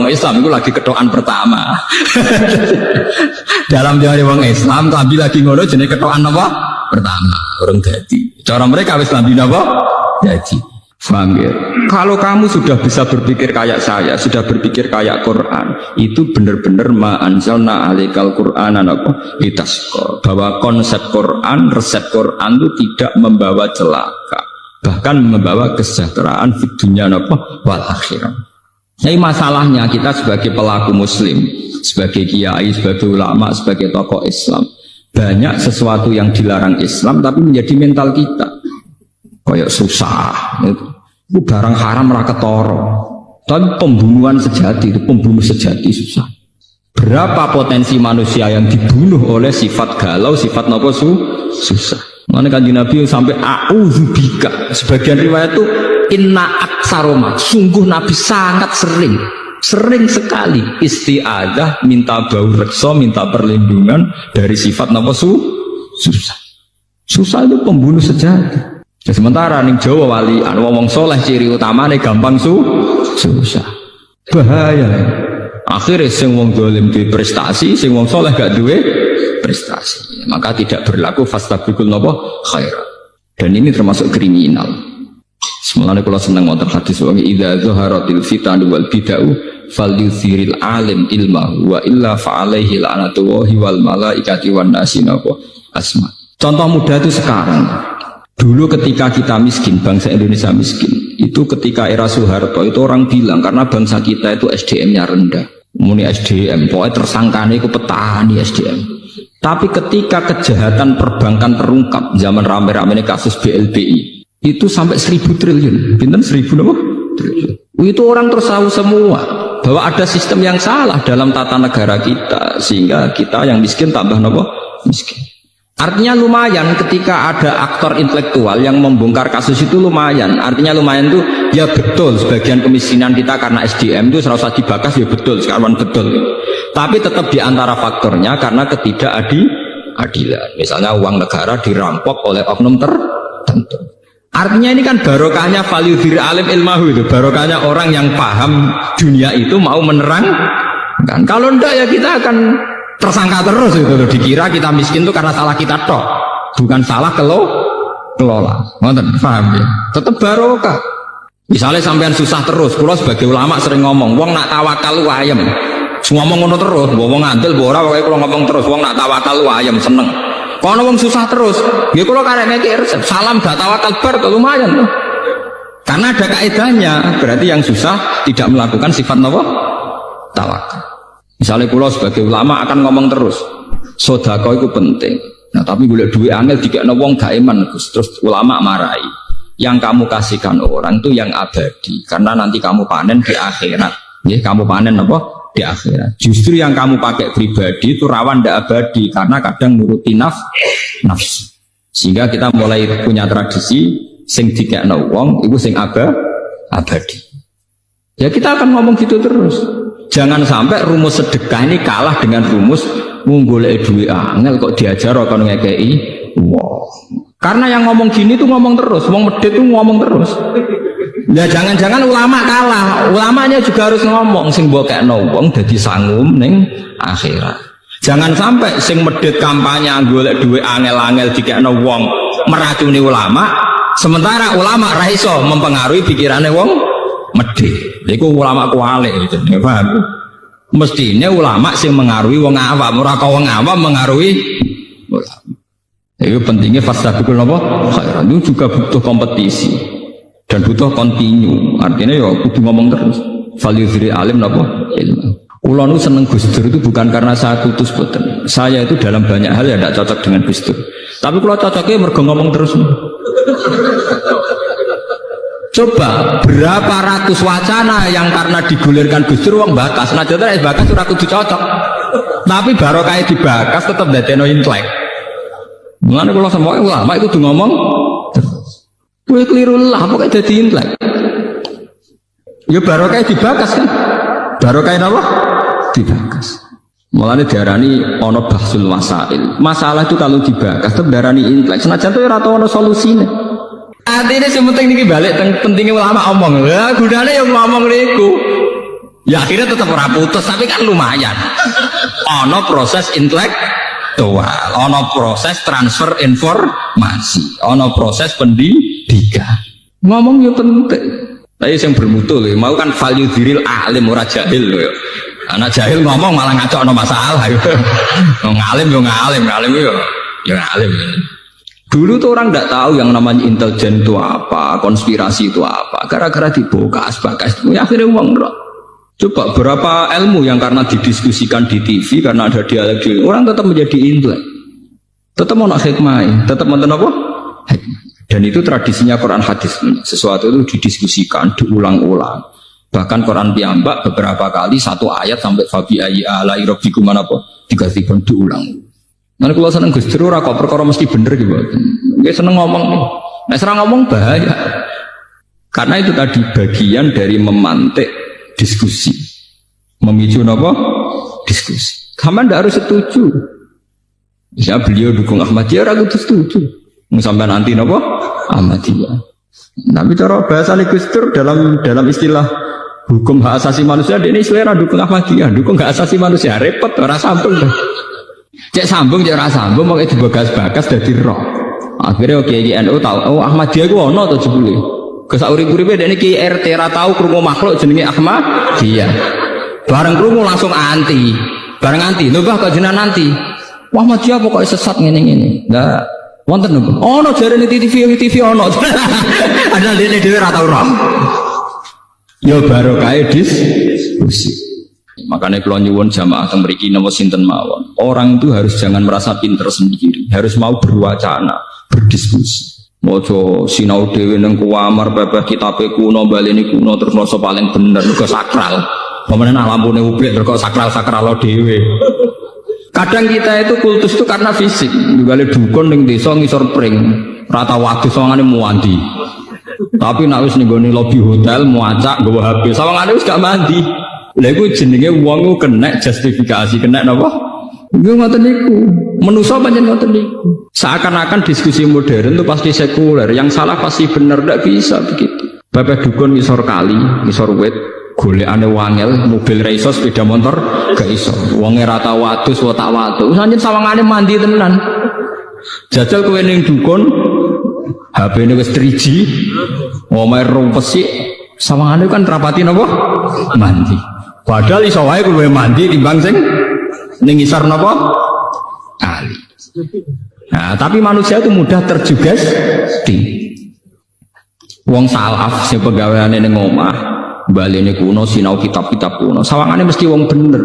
wong Islam itu lagi ketokan pertama. Dalam teori wong Islam klambi lagi ngono jenenge ketokan apa? Pertama, orang dadi. Cara mereka wis klambi apa? Dadi. Paham ya? Kalau kamu sudah bisa berpikir kayak saya, sudah berpikir kayak Quran, itu benar-benar ma'anzalna alaikal Qur'anan apa? Litasqa. Bahwa konsep Quran, resep Quran itu tidak membawa celaka, bahkan membawa kesejahteraan di dunia apa? Wal akhirah. Jadi masalahnya kita sebagai pelaku muslim, sebagai kiai, sebagai ulama, sebagai tokoh Islam, banyak sesuatu yang dilarang Islam tapi menjadi mental kita. Kayak susah, itu barang haram ra ketara. Tapi pembunuhan sejati itu pembunuh sejati susah. Berapa potensi manusia yang dibunuh oleh sifat galau, sifat napa susah. Makanya Kanjeng Nabi sampai a'udzubika. Sebagian riwayat itu inna aksaroma. Sungguh Nabi sangat sering sekali isti'adzah, minta bau reksa, minta perlindungan dari sifat napa susah. Susah itu pembunuh sejati. Ya, sementara ning Jawa walian wong soleh ciri utamane gampang susah. Bahaya. Akhirnya sing wong dolim duwe prestasi, sing wong soleh gak duwe prestasi. Maka tidak berlaku fastabiqul khairat. Dan ini termasuk kriminal. Semalane kula seneng wonten hadis wa idza zaharatil fitan wal bid'u falyuthiril alim ilmahu wa illa fa alaihi la'natullahi wal malaikati wan nasi asma. Contoh mudah itu sekarang. Dulu ketika kita miskin, bangsa Indonesia miskin, itu ketika era Soeharto itu orang bilang karena bangsa kita itu SDM-nya rendah. Muni SDM, pokoknya tersangkanya itu petani SDM. Tapi ketika kejahatan perbankan terungkap zaman rame-rame kasus BLBI, itu sampai 1.000 triliun. Pinten 1.000 apa? Triliun. Itu orang terus tahu semua bahwa ada sistem yang salah dalam tata negara kita, sehingga kita yang miskin tambah apa? Miskin. Artinya lumayan ketika ada aktor intelektual yang membongkar kasus itu lumayan. Artinya lumayan itu ya betul sebagian kemiskinan kita karena SDM itu serasa dibakas ya betul, sekarang betul. Tapi tetap diantara faktornya karena ketidakadilan. Misalnya uang negara dirampok oleh oknum tertentu. Artinya ini kan barokahnya falyudhir alim ilmahu itu. Barokahnya orang yang paham dunia itu mau menerangkan. Kalau enggak ya kita akan tersangka terus itu dikira kita miskin itu karena salah kita tok, bukan salah kelola. Ngoten, paham ya? Tetap barokah. Misalnya sampean susah terus, kula sebagai ulama sering ngomong, wong nak tawakal lu ayem. Ngomong ngono terus, wong ngandel ora pokoke kula ngomong terus, wong nak tawakal lu ayem seneng. Kono wong susah terus, nggih kula karek ngeki resep, salam gak tawakal bar lumayan tuh. Karena ada kaidahnya, berarti yang susah tidak melakukan sifat napa? Tawakal. Misalnya pulau sebagai ulama akan ngomong terus, sodako itu penting. Nah tapi boleh duit angel dikekno wong gak iman, terus ulama marahi. Yang kamu kasihkan orang itu yang abadi, karena nanti kamu panen di akhirat. Ya, kamu panen apa? Di akhirat. Justru yang kamu pakai pribadi itu rawan tidak abadi, karena kadang nuruti nafsu. Sehingga kita mulai punya tradisi, sing dikekno wong, itu sing abadi. Ya kita akan ngomong gitu terus. Jangan sampai rumus sedekah ini kalah dengan rumus ngunggolek duit angel kok diajar kok ngekei. Wow. Karena yang ngomong gini tuh ngomong terus, wong medit tuh ngomong terus. Ya jangan-jangan ulama kalah, ulamanya juga harus ngomong sing mbokekno wong dadi sangum ning akhirat. Jangan sampai sing medit kampanye golek duit angel-angel dikekno wong meracuni ulama, sementara ulama ra iso mempengaruhi pikirane wong medit. Iku ulama kualik gitu, ya paham? Mestinya ulama sing mengaruhi wong awam, ora kok wong awam mengaruhi ulama. Itu pentingnya fastabiqul khairat. Itu juga butuh kompetisi dan butuh kontinu. Artinya ya kudu ngomong terus. Falyudhri alim napa ilmu. Kula nu seneng Gus Dur itu bukan karena saya kutus boten. Saya itu dalam banyak hal ya tidak cocok dengan Gus Dur. Tapi kalau cocoknya mergo ngomong terus. Coba berapa ratus wacana yang karena digulirkan Gus Dur wong bakas. Nah jare bakas ora kudu cocok. Tapi barokah dibakas tetap dadekno intelek. Mulane kula semua ulama itu kudu ngomong terus. Kowe keliru lah pokoke dadi intelek. Ya barokah dibakas kan. Barokah napa? Dibakas. Mulane diarani ana bahsul masail. Masalah itu kalau dibakas tetep diarani intelek. Senajan to ora tau ana solusine. Artinya yang penting ini balik pentingnya ulama omong ya gunanya yang ngomong niku Ya akhirnya tetap ora putus, tapi kan lumayan. Ono proses intelektual, ono proses transfer informasi, ono proses pendidikan. Ngomong ya penting. Tapi yang bermutu loh, mau kan value diril alim ora jahil loh. Anak jahil ngomong malah ngaco ono masalah. Ngalim yo ngalim yo ngalim. Dulu tuh orang tidak tahu yang namanya intelijen itu apa, konspirasi itu apa. Gara-gara dibokas itu ya akhirnya uang bro. Coba berapa ilmu yang karena didiskusikan di TV, karena ada dialog, orang tetap menjadi intelek, tetap mau nak hikmah, tetap mau apa? Dan itu tradisinya Quran hadis. Sesuatu itu didiskusikan, diulang-ulang. Bahkan Quran piyambak beberapa kali satu ayat sampai fabi ayyi alai rabbikum apa? Tiga-tiga diulang. Nanti kalau seneng Gus Dur ora kok perkara mesti bener gitu. Dia seneng ngomong nih. Nah, serang ngomong bahaya. Karena itu tadi bagian dari memantik diskusi. Memicu apa? Diskusi. Kamu ndak harus setuju. Misalnya beliau dukung Ahmadiyah, aku tuh setuju. Sampai nanti apa? Ahmadiyah. Tapi cara bahasa Gus Dur dalam istilah hukum hak asasi manusia, ini selera dukung Ahmadiyah, dukung hak asasi manusia repot, ora sambung dah. Cek sambung, cek ora sambung, mau itu bagas dari roh. Akhirnya oke, NU tahu, oh Ahmadiyah gua ono atau jebule. Kesauri-uripe dene ki RT ra tau krungu makhluk jenenge Ahmadiyah. Bareng krungu langsung anti. Bareng anti, lho Mbah kok jenengan anti. Wah Ahmadiyah pokoke sesat ngene-ngene. Lah wonten lho. Ono jarene TV ono. Ada dene dhewe ra tau roh. Ya barokahe diskusi. Makanya kalau nyuwun jamaah teng mriki napa sinten mawon. Orang itu harus jangan merasa pinter sendiri, harus mau berwacana, berdiskusi. Mojo sinau dhewe nang kuamar bebas kitabe kuno baleni kuno terus rasa paling bener kok sakral. Pemene lampune ublik terus sakral dhewe. Kadang kita itu kultus itu karena fisik. Juga dukun ning desa ngisor pring, rata wadus sawangane muandi. Tapi nek wis ning gone lobi hotel muacak nggawa HP, sawangane wis gak mandi. Lha iku jenenge wong ku kena justifikasi, kena napa? Yo ngoten niku. Manusa pancen ngoten niku. Seakan-akan diskusi modern itu pasti sekuler, yang salah pasti benar, tidak bisa begitu. Bapak dukun ngisor kali, ngisor wit, golekane wangel, mobil ra iso, sepeda motor gak iso. Wonge ra tau wadus, tak wadus. Sanjen sawangane mandi tenan. Jajal kowe ning dukun, HP-ne wis 3G, omahe rumpesi, sawangane kan rapati napa? Mandi. Padahal iso wae kowe mandi timbang sing ning ngisor napa? Kali. Nah, tapi manusia itu mudah terjugesti. Wong salaf sing pegaweane ning omah, balene kuno sinau kitab-kitab kuno, sawangane mesti wong bener.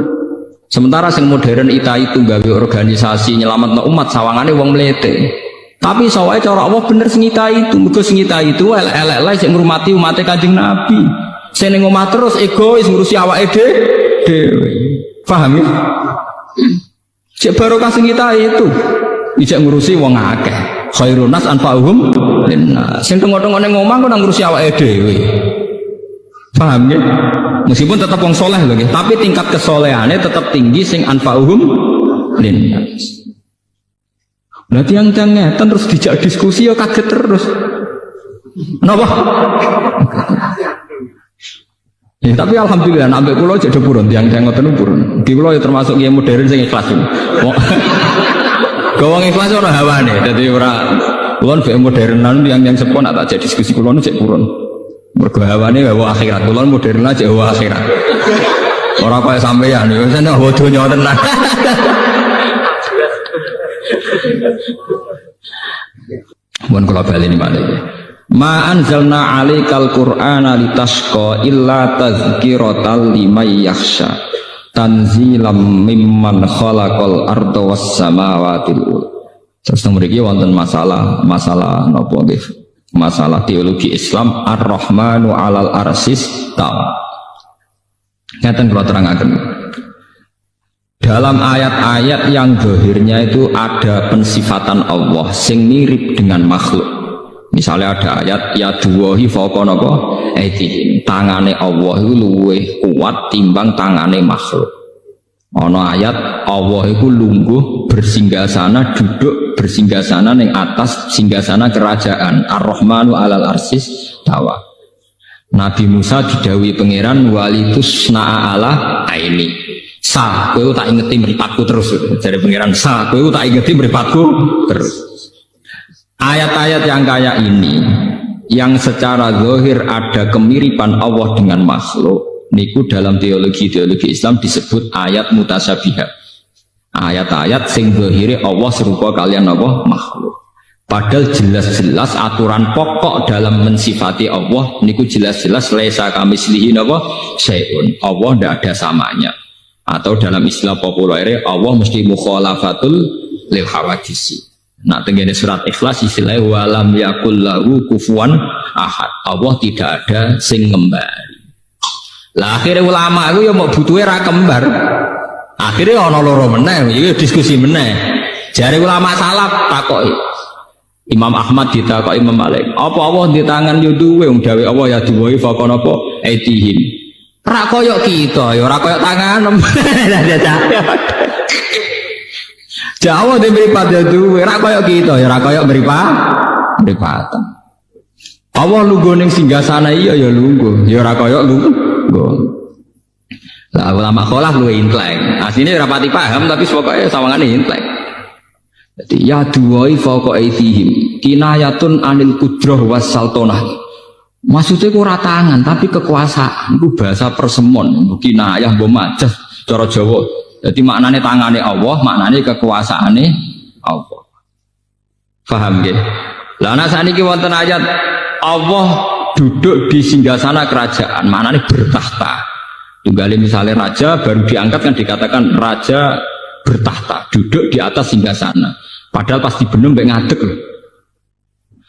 Sementara sing modern itu gawe organisasi nyelametno umat, sawangane wong mlete. Tapi sawae cara Allah bener sing itu, mergo sing itu elek-elek sing ngurmati umat Kanjeng Nabi. Sing ning omah terus egois ngurusi awake dhewe. Paham ya? Cek barokah sing itu. Ijak ngurusi wong akeh. Khairun nas anfa'uhum linnas. Sing tengok-tengok ning omah kok nang ngurusi awake dhewe. Paham ya? Meskipun tetap wong soleh lho nggih, tapi tingkat kesolehane tetap tinggi sing anfa'uhum linnas. Lah tiang-tiang ngeten terus dijak diskusi ya kaget terus. Napa? Ya, tapi alhamdulillah sampai kula jadi purun tiang-tiang ngoten purun. Di kula ya termasuk yang modern sing ikhlas. Gawang ikhlas ora hawane, dadi ora kulon be modernan yang sepon tak jadi diskusi kulon cek purun. Mergo hawane wae akhirat, kulon modern aja wae akhirat. Ora kaya sampeyan yo seneng donya tenan. Mun kula bali malih. Ma anzalna 'alaikal qur'ana litashqa illa tazkiratal liman yakhsha tanzilam mimman khalaqal arda was samawati wal ardh. Terus mriki wonten masalah napa nggih? Masalah teologi Islam Ar-Rahmanu 'alal arsis tawa. Ngaten kula terangaken. Dalam ayat-ayat yang zahirnya itu ada pensifatan Allah sing mirip dengan makhluk. Misalnya ada ayat ya duwahi fawqa napa aydihim, tangane Allah itu luwih kuat timbang tangane makhluk. Ana ayat Allah itu lungguh bersinggasana duduk bersinggasana ning atas singgasana kerajaan Ar-Rahmanu 'alal arsis tawa. Nabi Musa didhawuhi pangeran walitus na'a ala aini. Sa, kowe tak ingeti mripatku terus. Jare pangeran, sa, kowe tak ingeti mripatku terus. Ayat-ayat yang kayak ini yang secara zahir ada kemiripan Allah dengan makhluk, niku dalam teologi Islam disebut ayat mutasyabihat. Ayat-ayat sing zahire Allah serupa kalian Allah makhluk. Padahal jelas-jelas aturan pokok dalam mensifati Allah niku jelas-jelas laisa kamitslihi napa syai'un. Allah tidak ada samanya. Atau dalam istilah populer Allah mesti mukhalafatul lil hawadisi. Nah, tengene surat Ikhlas istilahnya walam yakul lahu kufuwan ahad. Allah tidak ada sing ngembari. Lah akhirnya ulama itu ya mau butuhe ra kembar. Akhirnya ana loro meneh, iki diskusi meneh. Jare ulama salaf takoki Imam Ahmad ditakoki Imam Malik, apa Allah di tangan yo duwe wong dawe Allah ya duwe fakon apa aitihim. Ra koyo kita ya ora koyo tangan. Jawa de mripat ya duwe ra koyo kita ya ora koyo mripatan. Allah lungguh ning singgasana iya ya lungguh, ya ora koyo lungguh. Lah ulama kholaf luwe intelek. Asline ora pati paham tapi pokoke sawangane intelek. Jadi ya duwai fauqa aithihim kinayatun anil kudrah was sultanah. Maksudnya ora tangan tapi kekuasaan. Itu bahasa persemon, kinayah mbok majas cara Jawa. Jadi maknane tangane Allah, maknane kekuasaane Allah. Paham nggih? Lah ana saniki wonten ayat Allah duduk di singgasana kerajaan, maknane bertahta. Tunggali misalnya raja baru diangkat kan dikatakan raja bertahta, duduk di atas singgasana. Padahal pasti bener mbek ngadeg loh.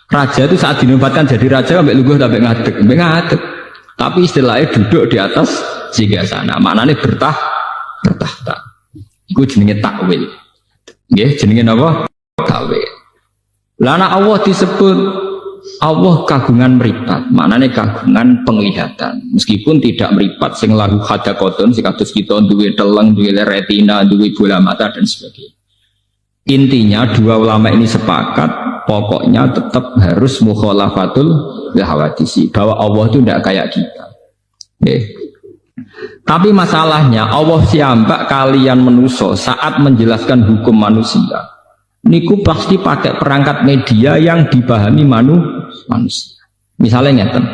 Raja itu saat dinobatkan jadi raja mbek lungguh mbek ngadeg. Tapi istilahnya duduk di atas singgasana. Maknanya bertahta. Iku jenenge takwil. Nggih, jenenge napa? Takwil. Lah nek Allah disebut Allah kagungan meripat, maknanya kagungan penglihatan. Meskipun tidak meripat sing lahu hadaqatun sing kados kita duwe teleng, duwe retina, duwe bola mata dan sebagainya. Intinya dua ulama ini sepakat pokoknya tetap harus mukhalafatul hawadisi, bahwa Allah itu tidak kayak kita. Tapi masalahnya Allah siambak kalian manusia saat menjelaskan hukum manusia niku pasti pakai perangkat media yang dipahami manusia. Misalnya ngeten,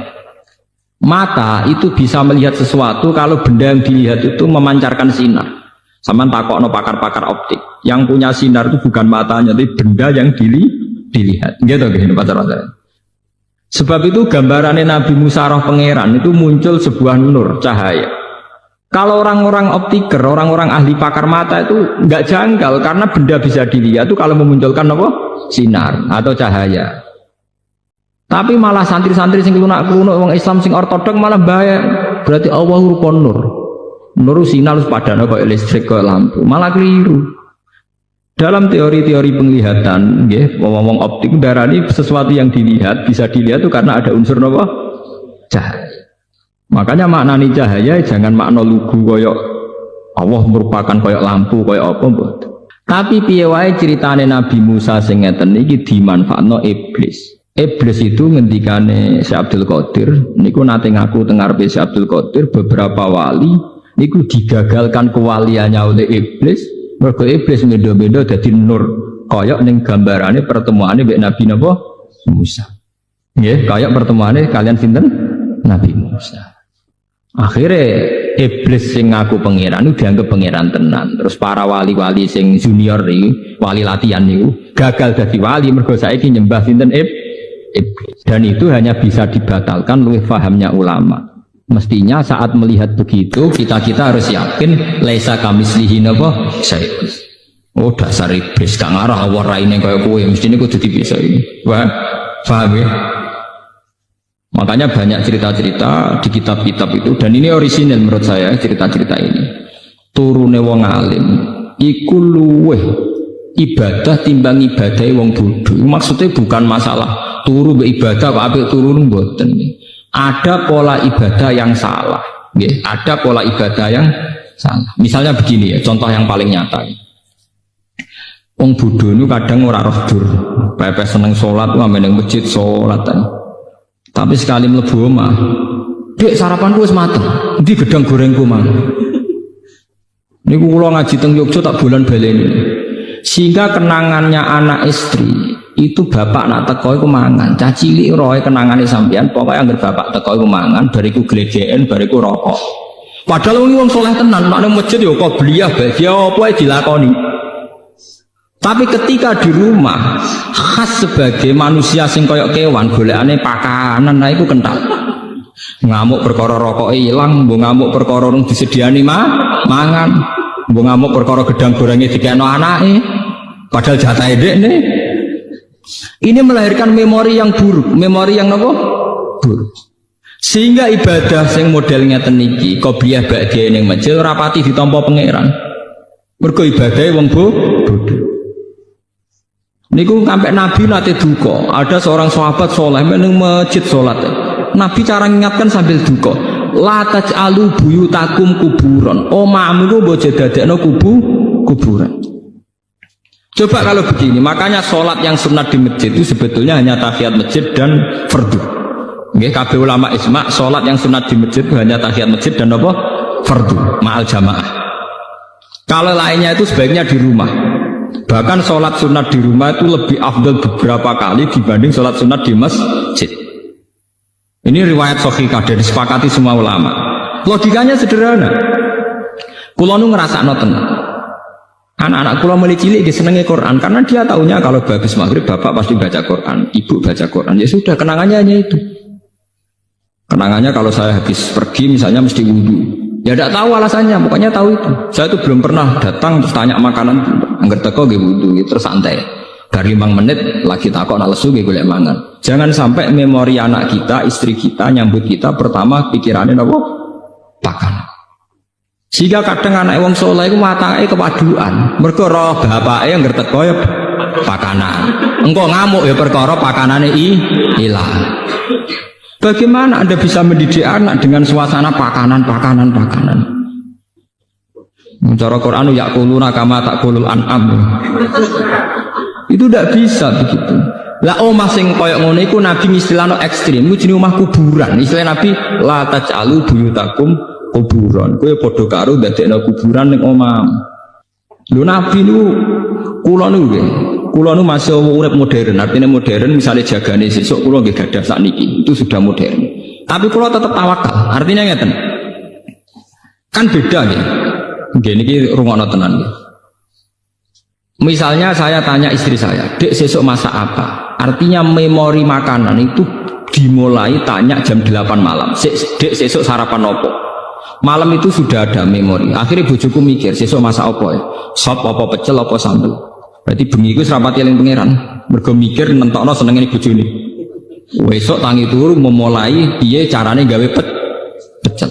mata itu bisa melihat sesuatu kalau benda yang dilihat itu memancarkan sinar. Sama takokno pakar-pakar optik, yang punya sinar itu bukan matanya, tapi benda yang dilihat. Gitu gini pacar-pacar. Sebab itu gambarannya Nabi Musa roh pangeran itu muncul sebuah nur cahaya. Kalau orang-orang optiker, orang-orang ahli pakar mata itu nggak janggal karena benda bisa dilihat itu kalau memunculkan apa? Sinar atau cahaya. Tapi malah santri-santri sing lunak-lunak wong Islam sing ortodok malah bahaya. Berarti Allah rupa nur. Nur sinar padane kaya listrik kaya lampu. Malah keliru. Dalam teori-teori penglihatan, nggih, wong-wong optik darani sesuatu yang dilihat bisa dilihat itu karena ada unsur apa? Cahaya. Makanya maknani cahaya jangan makna lugu koyok Allah merupakan koyok lampu koyok apa mboten. Tapi piye wae critane Nabi Musa sing ngeten iki dimanfaatno iblis. Iblis itu ngendikane Syekh Abdul Qadir niku nate ngaku teng ngarepe Syekh Abdul Qadir beberapa wali niku digagalkan kewaliannya oleh iblis. Mergo iblis beda-beda dadi nur koyok ning gambarane pertemuane mbek Nabi napa Musa. Nggih, koyok pertemuane kalian sinten? Nabi Musa. Akhirnya iblis sing ngaku pangeran itu dianggap pangeran tenan. Terus para wali-wali sing junior ini, wali latihan itu gagal jadi wali mergo saiki nyembah sinten iblis. Dan itu hanya bisa dibatalkan oleh fahamnya ulama. Mestinya saat melihat begitu kita harus yakin laisa kamitslihi napa syai'un. Oh dasar iblis gak ngarah Allah raine kaya kowe mestine kudu dipisah. Wah, paham ya? Makanya banyak cerita-cerita di kitab-kitab itu, dan ini orisinal menurut saya cerita-cerita ini. Turune wong alim iku luweh ibadah timbang ibadahe wong bodho. Maksudnya bukan masalah turu be ibadah kok apik turun mboten. Ada pola ibadah yang salah, nggih, ada pola ibadah yang salah. Misalnya begini ya, contoh yang paling nyata. Wong bodho niku kadang ora roh dur, pepe seneng salat ameneng masjid salat. Tapi sekali mlebu omah Dek sarapanku wis mateng. Endi gedang gorengku mang. Niku kula ngaji teng Yogya tak bulan baleni. Sehingga kenangannya anak istri itu bapak nak teko iku mangan. Cah cilik roe kenangane sampean pokoke anggere bapak teko iku mangan, bariku glegeken, bariku rokok. Padahal wong soleh tenan, nek nang masjid ya kok bliyah bahagia apa ae dilakoni. Tapi ketika di rumah khas sebagai manusia sing koyok kewan golekane pakanan nah iku kental. Ngamuk perkara rokoke ilang, mbok ngamuk perkara rung disediani mangan, mbok ngamuk perkara gedang gorenge dikekno anake. Padahal jatahe dekne. Ini melahirkan memori yang buruk, memori yang apa? Buruk. Sehingga ibadah sing model ngeten niki, qobliyah ba'diyah ning masjid ora pati ditampa pangeran. Mergo ibadahe wong bodho. Niku sampai Nabi nate duka. Ada seorang sahabat soleh meneng masjid sholat. Nabi cara mengingatkan sambil duka. La taj'alu buyutakum kuburan. Omahmu ku mbok dadekno kuburan. Coba kalau begini, makanya sholat yang sunat di masjid itu sebetulnya hanya tahiyat masjid dan fardu. Nggih, kabeh ulama ijma sholat yang sunat di masjid itu hanya tahiyat masjid dan apa? Fardu, ma'al jamaah. Kalau lainnya itu sebaiknya di rumah. Bahkan sholat sunat di rumah itu lebih afdal beberapa kali dibanding sholat sunat di masjid. Ini riwayat sahihah dan disepakati semua ulama. Logikanya sederhana. Kulo nu ngrasakno tenan. Anak-anak kulo mulai cilik dia senengi Quran karena dia tahunya kalau habis maghrib bapak pasti baca Quran, ibu baca Quran. Ya sudah, kenangannya hanya itu. Kenangannya kalau saya habis pergi misalnya mesti wudu. Ya tidak tahu alasannya, pokoknya tahu itu. Saya itu belum pernah datang terus tanya makanan, angger teko nggih wudu, terus santai. Dari 5 menit lagi takok nak lesu nggih golek mangan. Jangan sampai memori anak kita, istri kita nyambut kita pertama pikirannya apa? Pakanan. Sehingga kadang anak wong saleh iku matake kepaduan. Mergo roh bapake angger teko ya pakanan. Engko ngamuk ya perkara pakanane ilang. Bagaimana Anda bisa mendidik anak dengan suasana pakanan? Cara Quran yaquluna kama taqulul an'am. Itu tidak bisa begitu. Lah omah sing koyo ngono iku Nabi istilahno ekstrim, iku jenenge omah kuburan. Istilah Nabi la taj'alu buyutakum kuburan. Kowe padha karo ndadekno kuburan ning omah. Lho Nabi niku kula niku nggih. Kula nu masih urip modern, artinya modern misalnya jagane sesuk kula nggih gadah sakniki, itu sudah modern. Tapi kula tetap tawakal, artinya ngeten. Kan beda nggih. Nggih niki rungokno tenan nggih. Misalnya saya tanya istri saya, "Dek sesuk masak apa?" Artinya memori makanan itu dimulai tanya jam 8 malam. Dek sesuk sarapan opo? Malam itu sudah ada memori. Akhirnya bojoku mikir, sesuk masak opo ya? Sop apa pecel apa sambel? Berarti bengi iku serapati eling pangeran. Mergo mikir nentokno senengane bojone. Besok tangi turu memulai piye carane gawe pecel.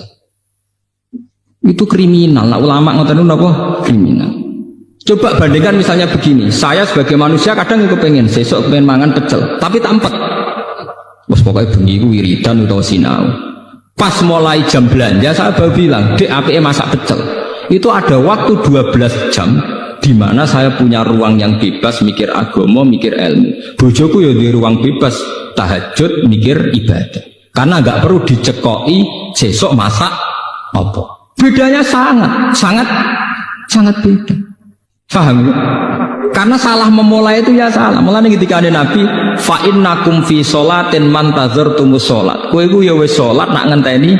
Itu kriminal. Nah, ulama ngoten napa? Kriminal. Coba bandingkan misalnya begini, saya sebagai manusia kadang kepengen sesuk pengen mangan pecel, tapi tak empet. Wes pokoke bengi iku wiridan utawa sinau. Pas mulai jam belanja saya baru bilang, "Dek, apike masak pecel." Itu ada waktu 12 jam di mana saya punya ruang yang bebas mikir agama, mikir ilmu. Bojoku ya di ruang bebas tahajud, mikir ibadah. Karena nggak perlu dicekoki sesok masak apa. Bedanya sangat beda. Paham ya? Karena salah memulai itu ya salah. Mulane ketika ada Nabi, fa innakum fi sholatin man tadzartumus sholat. Kowe iku ya wis salat nak ngenteni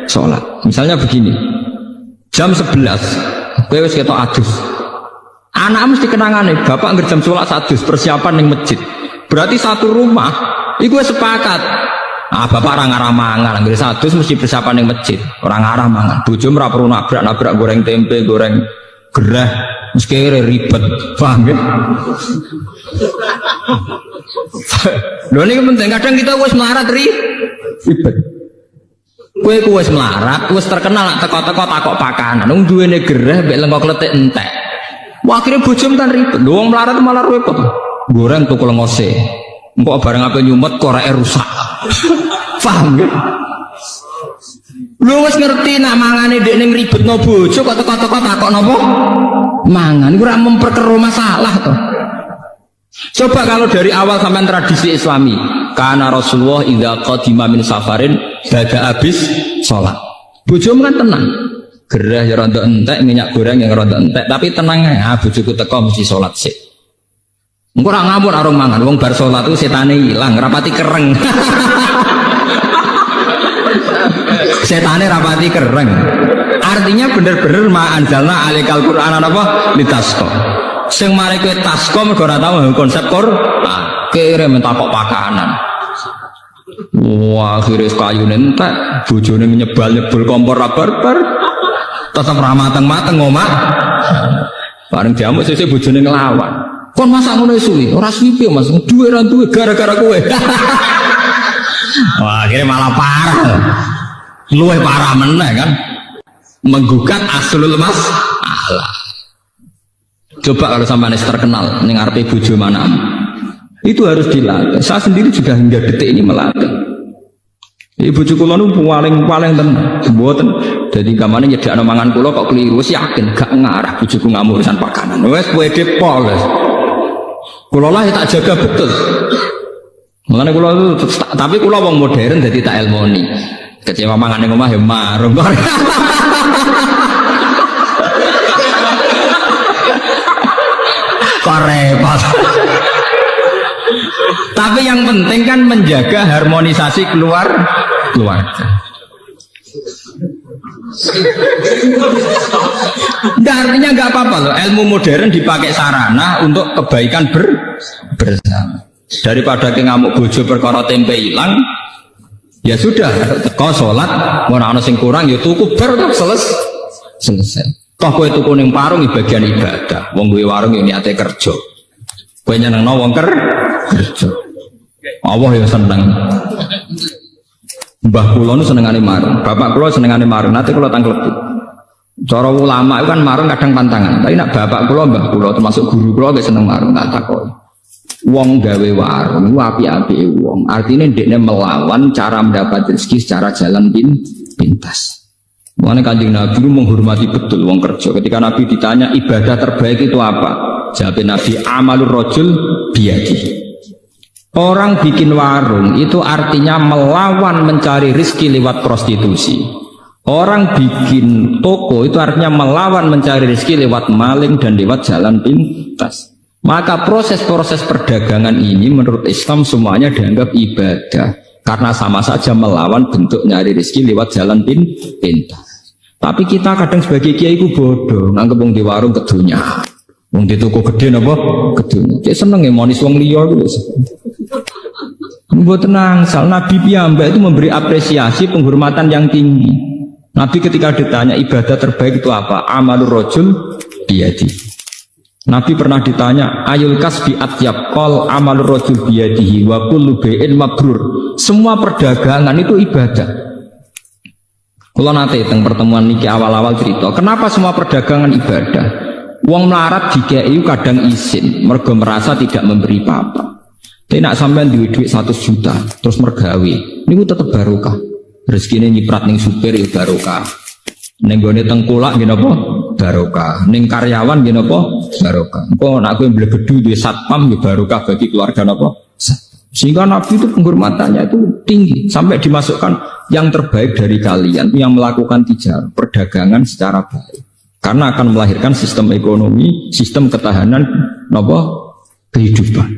salat. Misalnya begini. Jam 11, kowe wis ketok adus. Anak mesti kenangane, bapak ngerti jam sholat sadus persiapan ning masjid. Berarti satu rumah, iku sepakat. Bapak orang arah mangan, ngerti sadus mesti persiapan ning masjid. Orang arah mangan. Bojo ora perlu nabrak goreng tempe, goreng gerah, mesti ribet, paham ya? Lho ini penting. Kadang kita wis melarat ribet. Kowe wis melarat, wis terkenal teko-teko takok pakanan. Wong duwene gerah mbek lengkok kletik entek. Wah, akhirnya bojom kan ribet. Wong melarat malah repot. Goreng tukul ngose. Engko barang apa nyumet koreke rusak. Paham ya? Lu wis ngerti nak mangane ndek ning ribetno bojo kok teko-teko takok napa? Mangan iku ora memperkeruh masalah to. Coba kalau dari awal sampai tradisi Islami, Karena Rasulullah idza qadima min safarin bada habis sholat. Bojomu kan tenang. Gerah ya rada entek, minyak goreng yang rada entek, tapi tenang ya, bojoku teko mesti sholat sik. Engko ora ngapun arung mangan, wong bar sholat itu setane ilang, rapati kereng. Setane rapati kereng. Artinya bener-bener ma anjalna alikal Qur'an apa litasqa. Sing mari kowe tasqa mergo ora tau konsep Qur'an. Kira mentakok pakanan. Wah, akhirnya kayu nentek, bojone nyebal-nyebul kompor barbar. Tetap ramateng-mateng ngomah. Bareng diamuk sesuk bojone nglawan. Kon masak ngono suwi, ora suwi piye Mas? Duwe ra duwe gara-gara kowe. Wah, akhirnya malah parah. Luwih parah meneh kan. Menggugat aslul mas Allah. Coba kalau sampai terkenal ning ngarepe bojo mana? Itu harus dilatih. Saya sendiri juga hingga detik ini melatih. Ibu kula nu paling tenan, mboten. Jadi gamane nyedakno mangan kula kok keliru, wis yakin gak ngarah bojoku ngamuk urusan pakanan. Wis pede pol wis. Kula lah tak jaga betul. Mulane kula tapi kula wong modern dadi tak elmoni. Kecewa mangan ning omah ya marung. Kok repot. Tapi yang penting kan menjaga harmonisasi keluarga. Nggak, artinya nggak apa-apa loh. Ilmu modern dipakai sarana untuk kebaikan bersama. Daripada ke ngamuk bojo perkara tempe hilang, ya sudah. Kau sholat, mau ana sing kurang, ya tuku bar selesai. Toh kowe tuku ning warung bagian ibadah. Wong duwe warung ya niate kerja. Kowe nyenengno wong kerja. Allah ya seneng. Mbah kula nu senengane marung, bapak kula senengane marung. Nanti kula tanglepi. Cara ulama itu kan marung kadang pantangan. Tapi nak bapak kula, mbah kula termasuk guru kula gak seneng marung, tak takoki. Wong gawe warung, api-api wong. Artinya dekne melawan cara mendapat rezeki secara jalan pintas. Makanya Kanjeng Nabi menghormati betul wong kerja. Ketika Nabi ditanya ibadah terbaik itu apa? Jawab Nabi amalur rajul biyadihi. Orang bikin warung itu artinya melawan mencari rezeki lewat prostitusi. Orang bikin toko itu artinya melawan mencari rezeki lewat maling dan lewat jalan pintas. Maka proses-proses perdagangan ini menurut Islam semuanya dianggap ibadah. Karena sama saja melawan bentuk nyari rezeki lewat jalan pintas. Tapi kita kadang sebagai kiai itu bodoh, nganggep wong di warung kedunya. Wong di toko gede napa? Kedunya. Kayak seneng ya monis wong liya gitu. Mbok tenang, sal Nabi piyambak itu memberi apresiasi penghormatan yang tinggi. Nabi ketika ditanya ibadah terbaik itu apa? Amalur rajul biyadi. Nabi pernah ditanya ayul kasbi atyab qol amalur rajul biyadihi wa kullu bai'in mabrur. Semua perdagangan itu ibadah. Kalau nanti teng pertemuan niki awal-awal cerita, kenapa semua perdagangan ibadah? Wong melarat dikei kadang izin, mergo merasa tidak memberi apa-apa. Tapi nak sampean duit 100 juta, terus mergawe, niku tetep barokah. Rezekine nyiprat ning supir ya barokah. Ning gone tengkulak nggih napa? Barokah. Ning karyawan nggih napa? Barokah. Engko nek kowe mblebedu duwe satpam ya barokah bagi keluarga napa? Sehingga Nabi itu penghormatannya itu tinggi sampai dimasukkan yang terbaik dari kalian yang melakukan tijarah perdagangan secara baik karena akan melahirkan sistem ekonomi, sistem ketahanan napa kehidupan.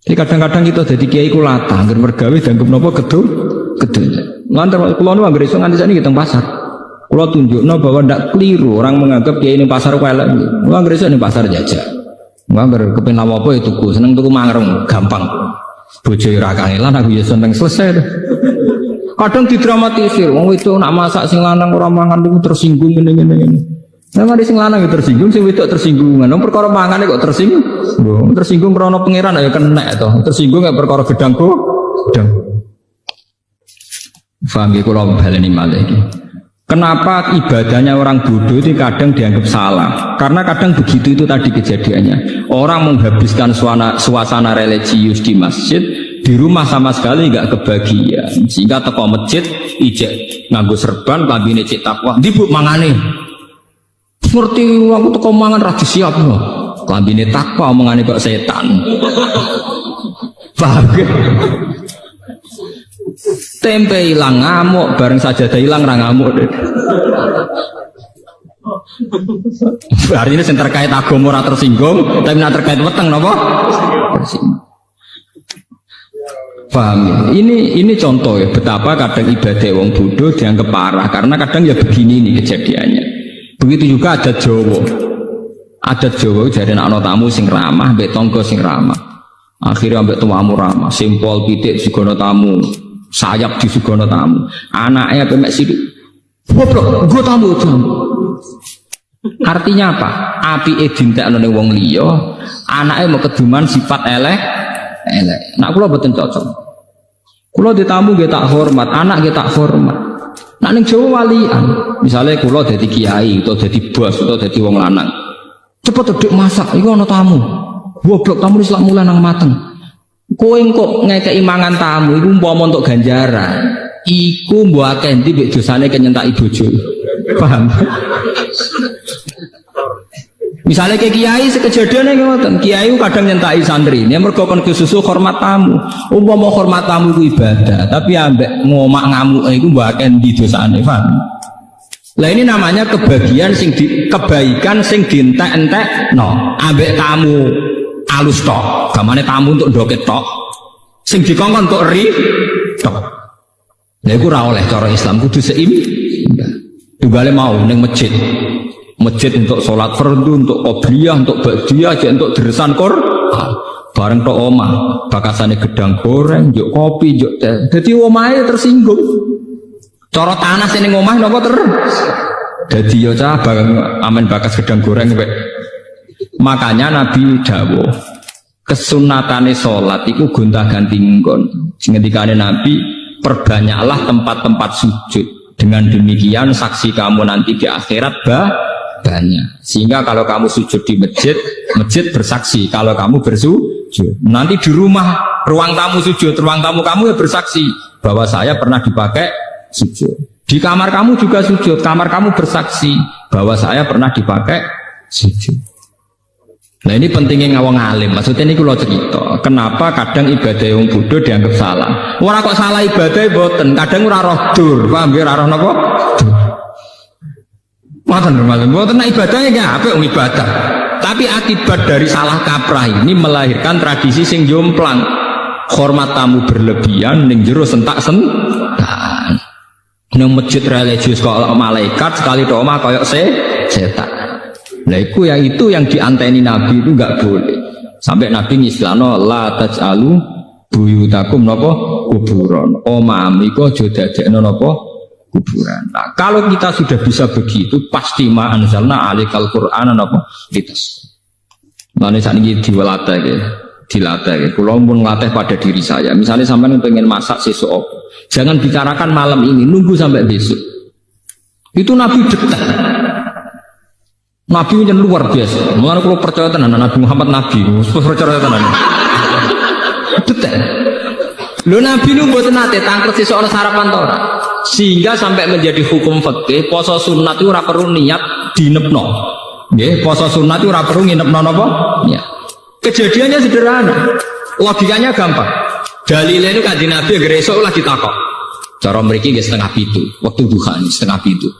Jadi kadang-kadang kita jadi kiai kulata, angger mergawe dianggap napa gedul. Lantar kula nu angger iso nganti sakniki teng pasar. Kula tunjukno bahwa ndak keliru orang menganggap kiai ning pasar kuwi elek. Kula angger iso ning pasar jajak. Angger kepen apa ya tuku, seneng tuku mangreng, gampang. Bojo ora kangelan aku ya seneng selesai. Kadang didramatisir, wong itu nak masak sing lanang ora mangan niku tersinggung ngene. Nah, mari sing lanang ya tersinggung, sing wedok tersinggung. Nang perkara mangane kok tersinggung. Tersinggung krana pangeran ya kena to. Tersinggung ya perkara gedang. Paham ya kula baleni malih iki. Kenapa ibadahnya orang bodoh itu kadang dianggap salah? Karena kadang begitu itu tadi kejadiannya. Orang menghabiskan suasana religius di masjid, di rumah sama sekali nggak kebagian. Sehingga teko masjid, ijek nganggo serban, lambine cek takwa. Ndi Bu mangane? Ngerti aku teko mangan ra disiap lho. Lambine takwa omongane kok setan. Paham? Tempe hilang ngamuk, bareng sajadah hilang ra ngamuk. Artinya yang terkait agama ora tersinggung, tapi yang terkait weteng napa? Tersinggung. Paham ya? Ini contoh ya betapa kadang ibadah wong bodoh dianggap parah karena kadang ya begini nih kejadiannya. Begitu juga adat Jawa. Adat Jawa jadi anak tamu sing ramah, mbek tangga sing ramah. Akhirnya mbek tuamu ramah, simpol pitik sugono tamu, sayap di sugono tamu. Anaknya pemek sidik. Goblok, gua tamu. Artinya apa? Api dintekno ning wong liya, anake mau keduman sifat elek. Nak kula boten cocok. Kula ditamu nggih tak hormat, anak nggih tak hormat. Nak ning Jawa walian, misalnya kula dadi kiai atau dadi bos atau dadi wong lanang. Cepet dedek masak, iku ana tamu. Goblok tamu wis lak mulai nang mateng. Kowe kok ngekeki mangan tamu iku umpama entuk ganjaran. Iku mbok akeh ndi mbek dosane kenyentaki bojo. Paham? Misalnya kayak kiai sekejadiannya ngoten, kiai kadang nyentai santri, ini mergo kon kesusu hormat tamu. Umpama hormat tamu itu ibadah, tapi ambek ngomak ngamuk itu bahkan di dosane, paham? Lah ini namanya kebaikan sing dientek-entek, no, ambek tamu alus tok, gamane tamu untuk doket tok, sing dikongkon untuk tok. Lah iku ora oleh cara Islam kudu seimbang. Tunggale mau ning masjid. Masjid untuk sholat fardu, untuk qobliyah, untuk ba'diyah, untuk deresan Quran. Bareng tok omah, bakasane gedang goreng, yuk kopi, yuk teh. Dadi omahe tersinggung. Cara tanah sing ning omah napa terus. Dadi yo cah bareng amen bakas gedang goreng wek. Makanya Nabi dawuh, kesunatane sholat iku gonta-ganti nggon. Sing ngendikane Nabi, perbanyaklah tempat-tempat sujud. Dengan demikian saksi kamu nanti di akhirat banyak. Sehingga kalau kamu sujud di masjid, masjid bersaksi. Kalau kamu bersujud, nanti di rumah ruang tamu sujud, ruang tamu kamu ya bersaksi bahwa saya pernah dipakai sujud. Di kamar kamu juga sujud, kamar kamu bersaksi bahwa saya pernah dipakai sujud. Nah ini pentingnya ngawang alim. Maksudnya ini kalau cerita, kenapa kadang ibadah yang bodoh dianggap salah? Orang kok salah ibadah boten, kadang ora roh dur, paham ya? Ora roh napa? Boten ibadahnya nggak apa ibadah. Tapi akibat dari salah kaprah ini melahirkan tradisi sing jomplang. Hormat tamu berlebihan, ning jero sentak-sentak. Ning masjid religius kok malaikat sekali doa koyok setan. Nah itu yang dianteni Nabi itu nggak boleh. Sampai Nabi ngislano la taj'alu buyutakum napa kuburan. Omam iku aja dadekno napa kuburan. Nah, kalau kita sudah bisa begitu pasti ma anzalna alikal qur'ana napa litas. Lane sakniki dilatih. Kula pun ngelatih pada diri saya. Misalnya sampean pengen masak sesuk apa, jangan bicarakan malam ini, nunggu sampai besok. Itu Nabi detek. Nabi yang luar biasa. Mulane kula percaya tenan Nabi Muhammad nabi. Percaya tenan. Detek. Lho Nabi nu mboten nate tangklet sesuk ana sarapan to ora. Sehingga sampai menjadi hukum fikih poso sunat itu ora perlu niat dinepno. Nggih, poso sunat itu ora perlu nginepno napa? Niat. Kejadiannya sederhana. Logikanya gampang. Dalile itu kanjeng Nabi agar esuk lagi takok. Cara mriki nggih 6:30, waktu duha 6:30.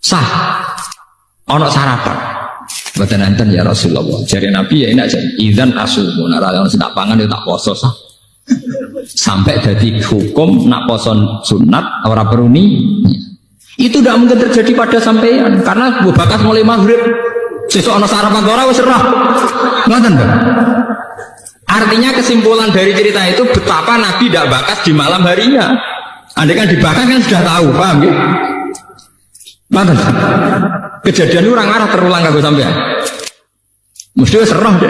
Sah. Ono sarapan. Mboten enten ya Rasulullah. Jare Nabi ya enak jare idzan asumun. Ora ono sing tak pangan ya tak poso sah. Sampai jadi hukum nak poso sunat ora perlu ni. Itu tidak mungkin terjadi pada sampean karena bakas mulai maghrib sesuk ana sarapan ora wis serah. Ngoten to. Artinya kesimpulan dari cerita itu betapa Nabi tidak bakas di malam harinya. Andai kan dibakas kan sudah tahu, paham ya? Ngoten. Kejadian orang arah terulang kagak sampean. Mesti wis serah deh.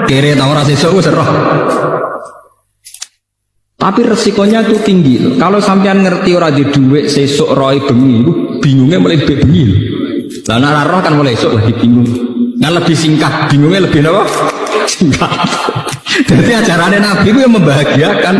Kere ta ora sesuk wis serah. Tapi resikonya itu tinggi loh. Kalau sampean ngerti ora di dhuwit sesuk roe bengi, bingungnya mulai bengi. Lah nek roh kan mulai esuk lagi bingung. Nah lebih singkat, bingungnya lebih apa? Singkat. Jadi ajarannya Nabi itu yang membahagiakan.